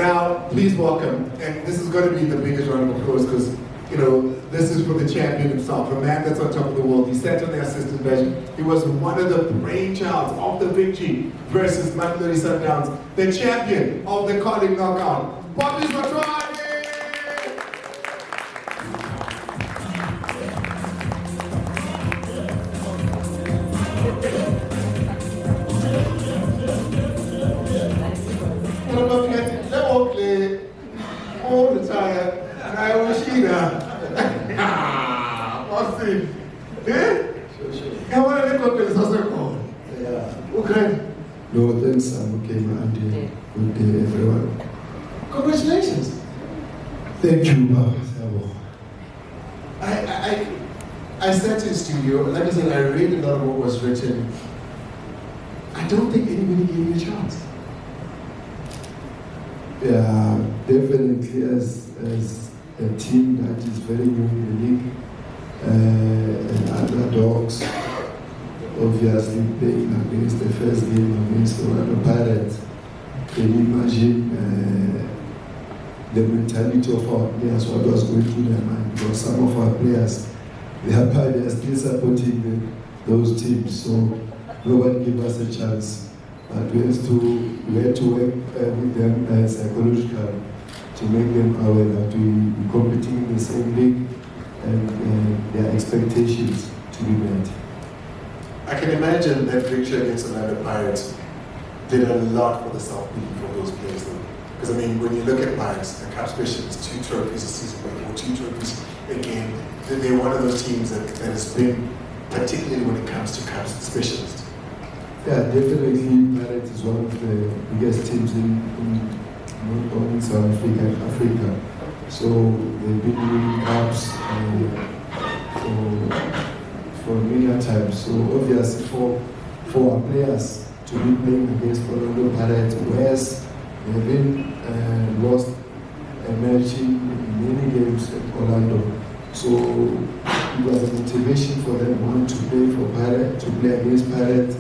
Now, please welcome, and this is going to be the biggest round of applause because, you know, this is for the champion himself, a man that's on top of the world. He sat on the assistant bench. He was one of the brainchilds of the victory versus Mamelodi Sundowns, the champion of the Cardiff knockout, Papi Zothwane! All the time, and I was here. What's it? Eh? I want to look at this as a call. Yeah. Okay. No, thanks, I'm okay, Andile. Good day, everyone. Congratulations. Thank you, Papi. I sat in the studio, like I said, I read a lot of what was written. I don't think anybody gave you a chance. Yeah, definitely as a team that is very new in the league, and underdogs, obviously playing against the first game against the Soweto Pirates. Can you imagine the mentality of our players, what was going through their mind? Because some of our players, they are still supporting those teams, so nobody gave us a chance. But we had to work with them psychologically to make them aware that we are competing in the same league and their expectations to be met. I can imagine that victory against the Soweto Pirates did a lot for the self-belief of those players. Because I mean, when you look at Pirates, the Cup specialists, 2 trophies a season, or 2 trophies a game, they're one of those teams that has been, particularly when it comes to Cup specialists. Yeah, definitely Pirates is one of the biggest teams in not only South Africa, Africa. So they've been winning cups for many times. So obviously for our players to be playing against Orlando Pirates, whereas they've been lost a match in many games at Orlando. So it was a motivation for them to play for Pirates, to play against Pirates.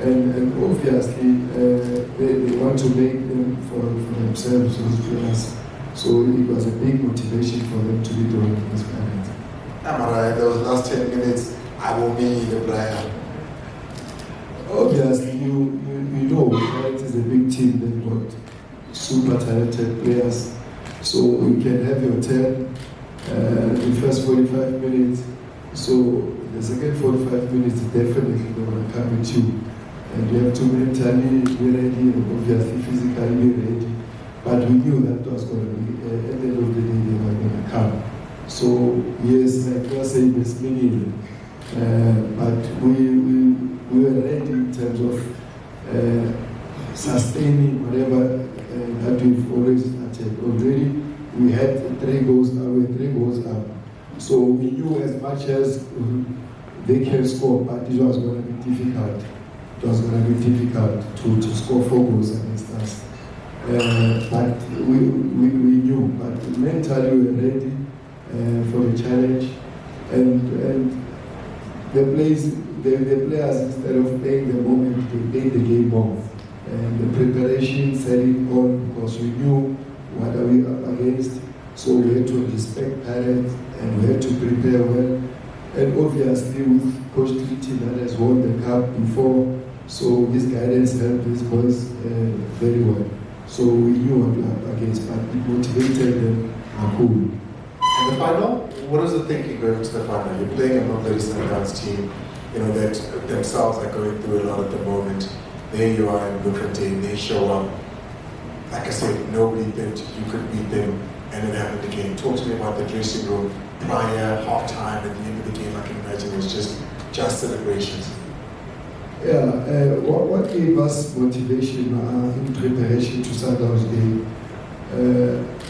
And obviously, they want to make them for themselves, those players. So it was a big motivation for them to be doing this Pirates. Amara, those last 10 minutes, I will be the player. Obviously, you know, Pirates is a big team. They've got super talented players. So you can have your turn the first 45 minutes. So the second 45 minutes, definitely they want to come with you. And you have to mentally be ready and obviously physically be ready. But we knew that was going to be, at the end of the day, they were going to come. So, yes, like you are saying, it's meaning. But we were ready in terms of sustaining whatever that we've always started. Already, we had 3 goals now, we had 3 goals up. So we knew as much as they can score, but it was going to be difficult. It was going to be difficult to score 4 goals against us. But we knew, but mentally we were ready for the challenge. And the players, instead of playing the moment, they played the game off. And the preparation set it on because we knew what are we up against. So we had to respect Pirates and we had to prepare well. And obviously with Coach Titi that has won the cup before, so his guidance helped these boys very well. So we knew what we were up against, but it motivated them cool. And the final, what is the thinking going into the final? You're playing a Mamelodi Sundowns team, you know, that themselves are going through a lot at the moment. There you are in Bloemfontein, they show up. Like I said, nobody thought you could beat them, and it happened again. Talk to me about the dressing room prior, half-time, at the end of the game. I can imagine it was just celebrations. Yeah, what gave us motivation in preparation to Sundowns game?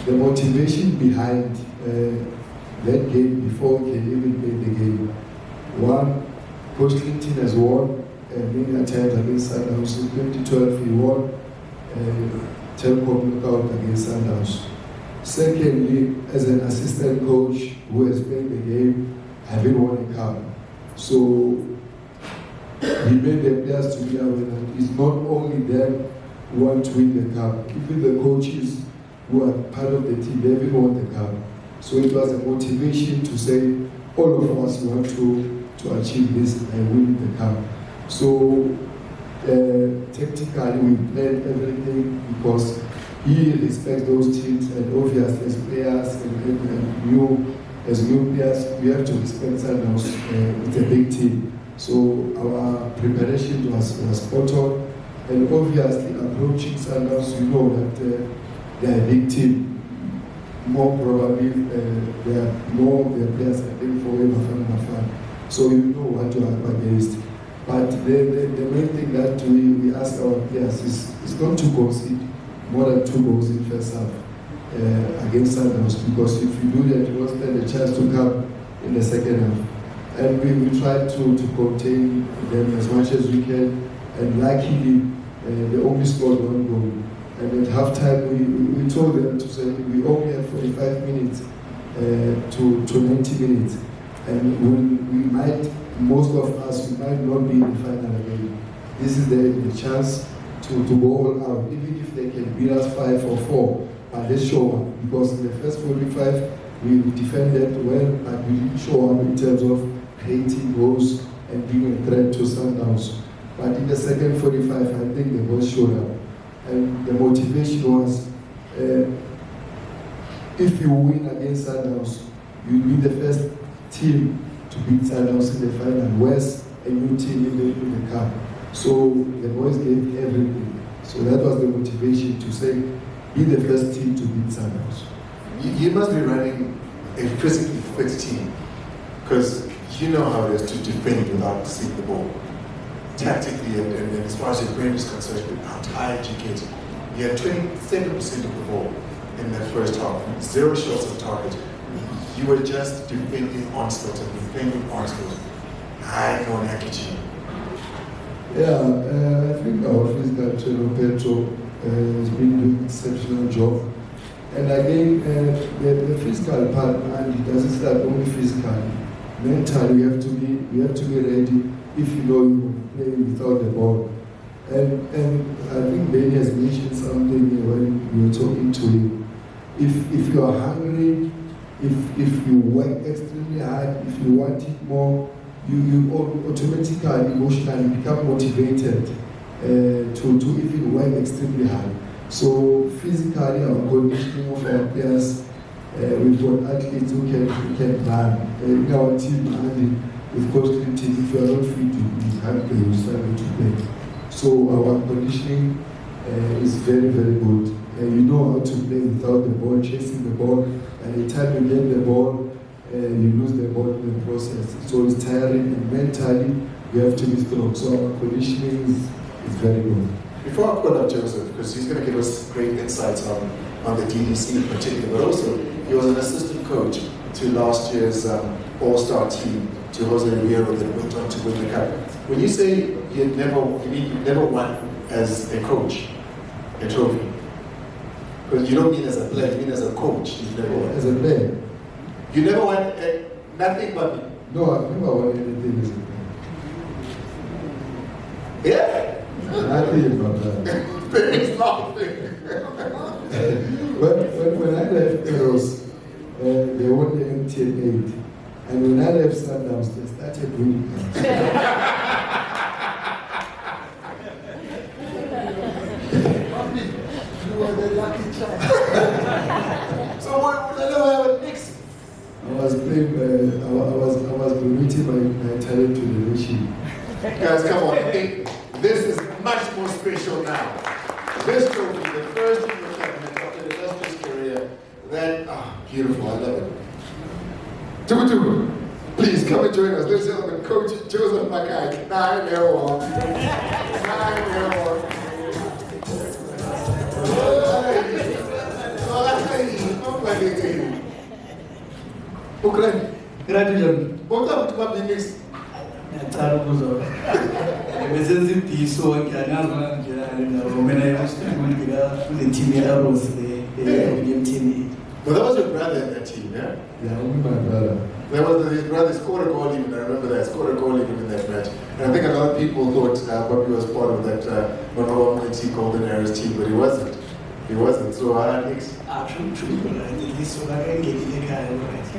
The motivation behind that game before we can even play the game. One, Coach Clinton has won many times against Sundowns. In 2012, he won Telkom knockout against Sundowns. Secondly, as an assistant coach who has played the game, having won a cup. So he made the players to be aware that it's not only them who want to win the cup. Even the coaches who are part of the team, they even won the cup. So it was a motivation to say, all of us want to achieve this and win the cup. So tactically we planned everything because he respects those teams, and obviously as players and new players, we have to respect Sundowns. It's a big team. So our preparation was spot on, and obviously approaching Sundowns, you know that they are a big team. More probably, they are more of their players are playing for Bafana. So you know what to have against. But the main thing that we ask our players is not to concede more than 2 goals in first half against Sundowns, because if you do that, you won't stand a chance to come in the second half. And we try to contain them as much as we can, and luckily they only scored 1 goal. And at halftime we told them to say we only have 45 minutes to 90 minutes, and we might, most of us, we might not be in the final again. This is the chance to go all out, even if they can beat us 5 or 4, but let's show up, because in the first 45 we defended well, but we didn't show up in terms of creating goals and being a threat to Sundowns. But in the second 45, I think the boys showed up, and the motivation was, if you win against Sundowns, you'll be the first team to beat Sundowns in the final, whereas a new team in the cup. So the boys gave everything. So that was the motivation to say, be the first team to beat Sundowns. You must be running a physically fit team, because you know how it is to defend without seeing the ball. Tactically, and as far as your brain is concerned, how tired you get. You had 27% of the ball in that first half, 0 shots on target. You were just defending onslaught and defending onslaught. I know Nakachi. Yeah, I think our physical trainer Petro has been doing an exceptional job. And again, the physical part, and it doesn't start only physically. Mentally, we have to be ready if you know you play without the ball. And I think Benny has mentioned something when we were talking to him. If you are hungry, if you work extremely hard, if you want it more, you automatically, emotionally become motivated to even work extremely hard. So physically, our conditioning of our players, we've got athletes who can run. In our team, with coach team, if you are not fit, you can't play, you struggle to play. So our conditioning is very, very good. You know how to play without the ball, chasing the ball. By the time you get the ball, you lose the ball in the process. So it's tiring, and mentally you have to be strong. So our conditioning is very good. Before I call up Joseph, because he's going to give us great insights on the DDC in particular, but also he was an assistant coach to last year's All-Star team, to Jose Riero, that went on to win the cup. When you say you never won as a coach a trophy, because you don't mean as a player, you mean as a coach. You never won. As a player? You never won nothing but... No, I've never won anything as a player. Yeah? Nothing about that. It's nothing. when I left Eros, they won the MTN 8. And when I left Sundowns, they started winning. You were the lucky child. So what next? I was playing, I was promoting my talent to the nation. Guys, come on. I think this is much more special now. This trophy, the first junior captain after the illustrious career, that, beautiful, I love it. Tutu, please come and join us. Ladies and gentlemen, Coach Joseph Makhanya. 9-0-1. 9-0-1. Ukraine. Gratulation. What up to the next? Ngiyacala ukuzona. Besenza ibhiso ngiyanazi when I was kule team ye-Arrows ye-MTN. But that was your brother in that team, yeah? Yeah, only my brother. That was his brother scored a goal even, I remember that, scored a goal even in that match. And I think a lot of people thought Papi was part of that Papi Golden Arrows team, but he wasn't. He wasn't. So Alex. True. This so I can get in the car.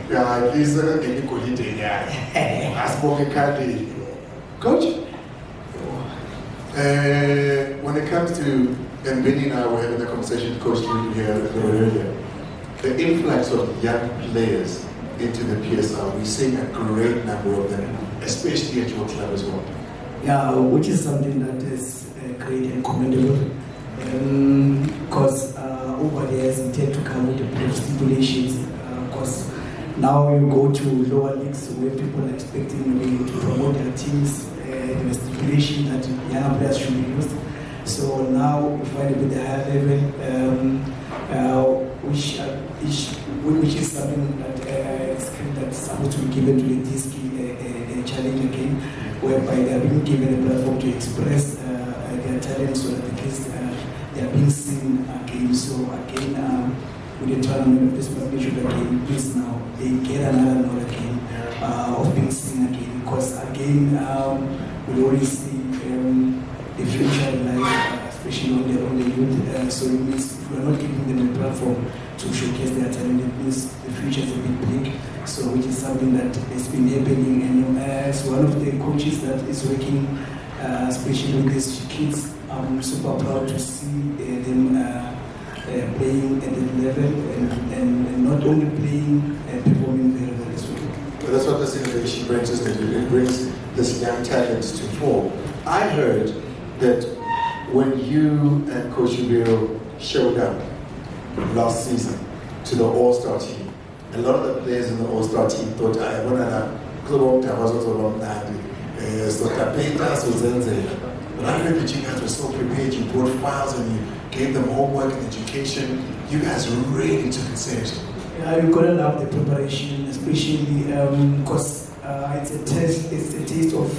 Yeah, at least I can get it. Yeah. I spoke a card. Coach. When it comes to, and Benny and I were having a conversation, Coach Rudy here a little earlier, the influx of young players into the PSL, we're seeing a great number of them, especially at your club as well. Yeah, which is something that is great and commendable. Because over the years, it tend to come with a bit of stipulations. Because now you go to lower leagues where people are expecting maybe to promote their teams, the stipulation that young players should be used. So now we find a bit higher level, which is something that's supposed to be given to the Diski challenge again, whereby they are being given a platform to express their talent so that at least they are being seen again. So again, with the tournament of this magnitude again, please now they get another nod again of being seen again. Because again, we always see the future in life, especially on the youth. So it means if we are not giving them a platform to showcase their talent, it means the future is a bit bleak. So which is something that has been happening, and as one of the coaches that is working, especially with these kids, I'm super proud to see them playing at that level and not only playing and performing very well as well. Well, that's what this innovation brings, isn't it? It brings this young talent to fore. I heard that when you and Coach Ubiro showed up last season to the All-Star team, a lot of the players in the All-Star team thought, I want to but I heard that you guys were so prepared, you brought files and you gave them homework and education. You guys really took it seriously. Yeah, you gotta love the preparation, especially because it's a taste of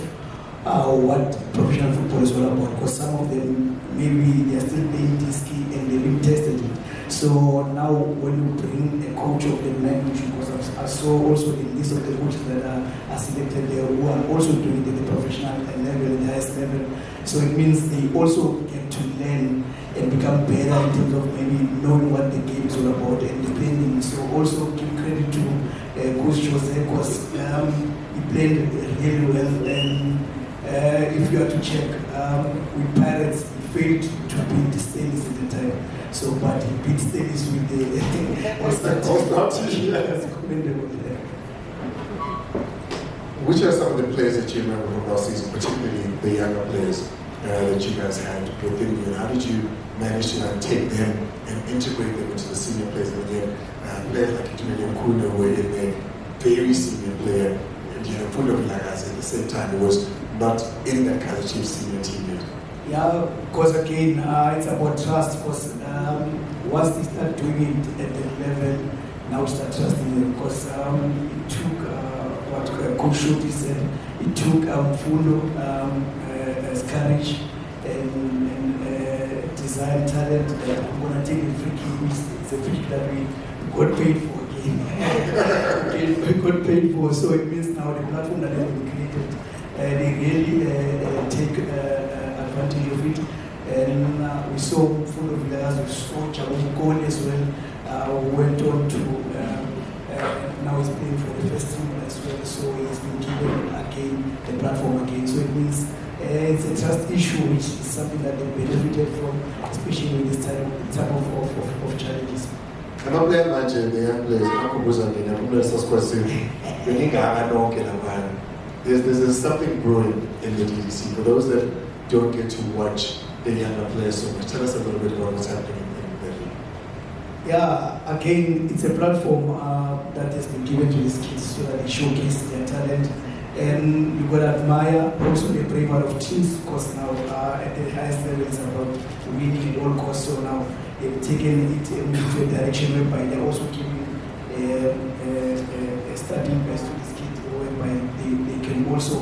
what professional football is all about. Because some of them, maybe they're still playing Diski and they've been tested it. So now when you bring a coach of the magnitude, because I saw also the list of the coaches that are selected there who are also doing it at the professional level, the highest level. So it means they also get to learn and become better in terms of maybe knowing what the game is all about and defending. So also give credit to Coach Jose because he played really well. And if you are to check, with Pirates, he failed to beat the Stanleys at the time. So, but he beat Stanleys with the All-Star team. That's commendable. Which are some of the players that you remember from last season, particularly the younger players that you guys had within you? And how did you manage to take them and integrate them into the senior players? And again, players like Andile Ncube were in a very senior player, and full of Lagazi at the same time. It was not in that kind of chief senior team yet. Yeah, because again, it's about trust. Because once they start doing it at that level, now start trusting them. Because it took what Coach Shoti said. It took Fundo, courage, and design talent. That I'm gonna take a free kick. It's a free kick that we got paid for again. We got paid for. So it means now the platform that has been created, they really take advantage of it. And we saw full of players, we saw Chabon as well, who went on to now he's playing for the first team as well. So he's been given again the platform again. So it means it's a trust issue, which is something that they benefited from, especially in this type of challenges. I'm not playing much in the young players. I'm There's something brewing in the DDC. For those that don't get to watch the younger players so much, tell us a little bit about what's happening in Delhi. Yeah, again, it's a platform that has been given to these kids so that they showcase their talent. And you got to admire also the bravery of teams, because now at the highest level it's about winning at all costs. So now they've taken it into a direction whereby they're also giving a starting best to these kids, whereby they can also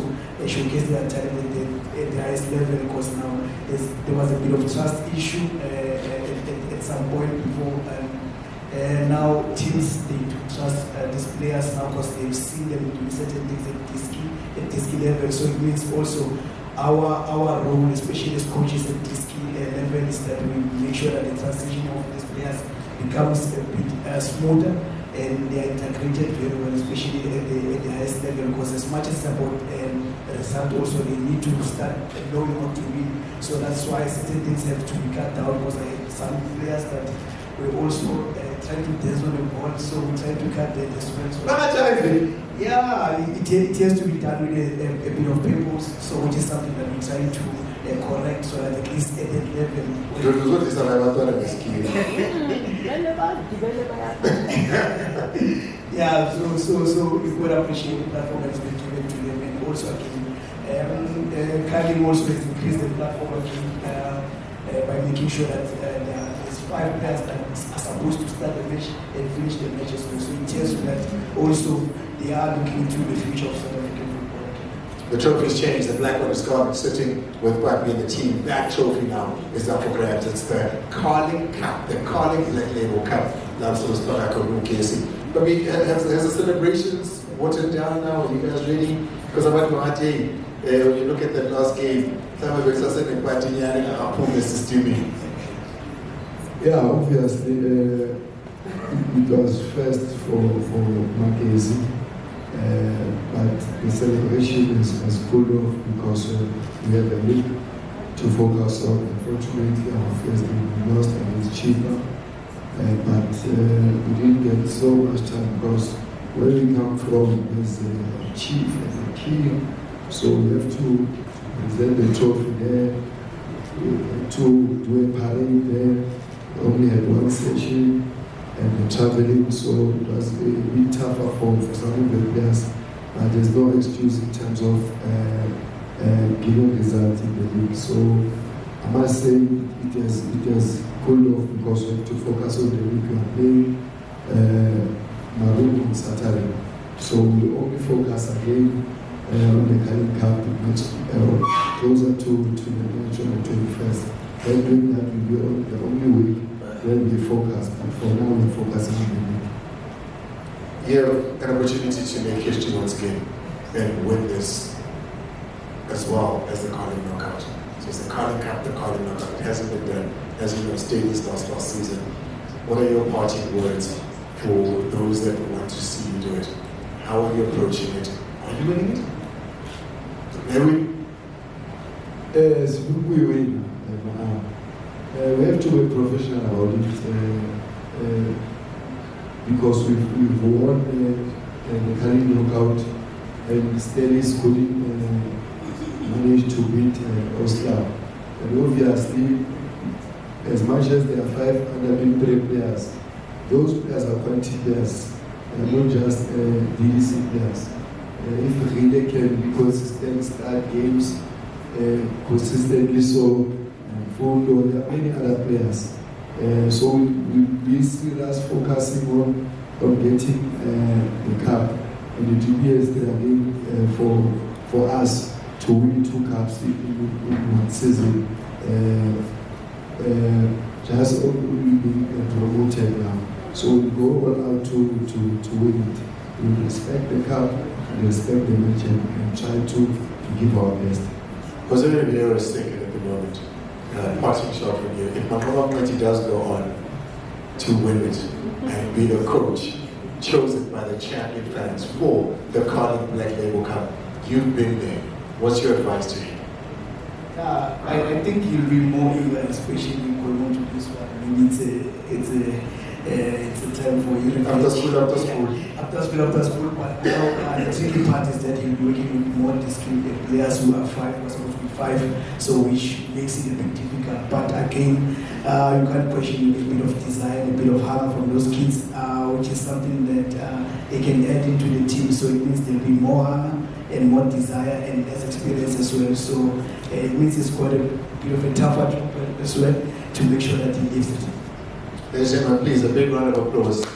showcase their talent at the highest level, because now there was a bit of trust issue at some point before. And now teams, they do trust these players now because they've seen them doing certain things at Diski level. So it means also our role, especially as coaches at Diski level, is that we make sure that the transition of these players becomes a bit smoother and they are integrated very well, especially at the highest level, because as much as it's about result, also they need to start knowing how to win. So that's why certain things have to be cut down, because I had some players that were also trying to dance on the ball, so we try to cut the strengths. Yeah, it has to be done with a bit of purpose, so which is something that we're trying to correct, so that at least at that level. Yeah, so we could appreciate the platform that has been given to them, and also again, Kali also has increased the platform again by making sure that there's 5 players that are supposed to start the match and finish the matches. So it tells you that also they are looking into the future of South African football. The trophy's changed. The black one is gone, sitting with Papi and the team. That trophy now is up for grabs. It's the Carling Cup, the Carling Black Label Cup. Now, so it's But has the celebrations watered down now? Are you guys ready? Because I'm about to when you look at that last game, yeah, obviously, it was first for Magesi, but the celebration was pulled off because we had a week to focus on. Unfortunately, our first game we lost and it's cheaper, but we didn't get so much time because where we come from is a chief and a king, so we have to present the trophy there, to do a parade there. We only had one session and the traveling, so it was a bit tougher for some of the players, but there's no excuse in terms of giving results in the league. So I must say it has cooled off because we have to focus on the league. We are playing Maroon on Saturday, so we only focus again on the Carling Cup, which closer to the match on the 21st. Then doing that will be the only week when we focus, but for now we're focusing on the league. You have an opportunity to make history once again and win this as well as the Carling Knockout. So it's the Carling Cup, the Carling Knockout. It hasn't been done, as you know, stadium starts last season. What are your parting words for those that want to see you do it? How are you approaching it? Are you winning it? Maybe? Yes, we win. We have to be professional about it because we've won the Carling Knockout and Stellis couldn't manage to beat Oscar. And obviously, as much as there are 5 under-23 players, those players are quality players, not just DDC players. If really can be consistent, start games consistently, so Fundo, there are many other players. So we'll be serious focusing on getting the cup. And it will be a thing for us to win 2 cups in one season. Just only being promoted now. So we go all out to win it. We respect the cup, we respect the match, and try to give our best. Was there any error thinking at the moment? Parting shot from you. If Makhanya does go on to win it and be the coach chosen by the champion fans for the Carling Black Label Cup, you've been there. What's your advice to him? I think he'll be more eager, especially going on to this one. I mean, it's a time for you. After school. After school. But now the tricky part is that he'll be working with more discreet players who are 5, or supposed to be 5, so which makes it a bit difficult. But again, you can't question a bit of desire, a bit of hunger from those kids, which is something that they can add into the team. So it means there'll be more hunger and more desire and less experience as well. So it means it's quite a bit of a tougher job as well to make sure that he lives it. Ladies and gentlemen, please, a big round of applause.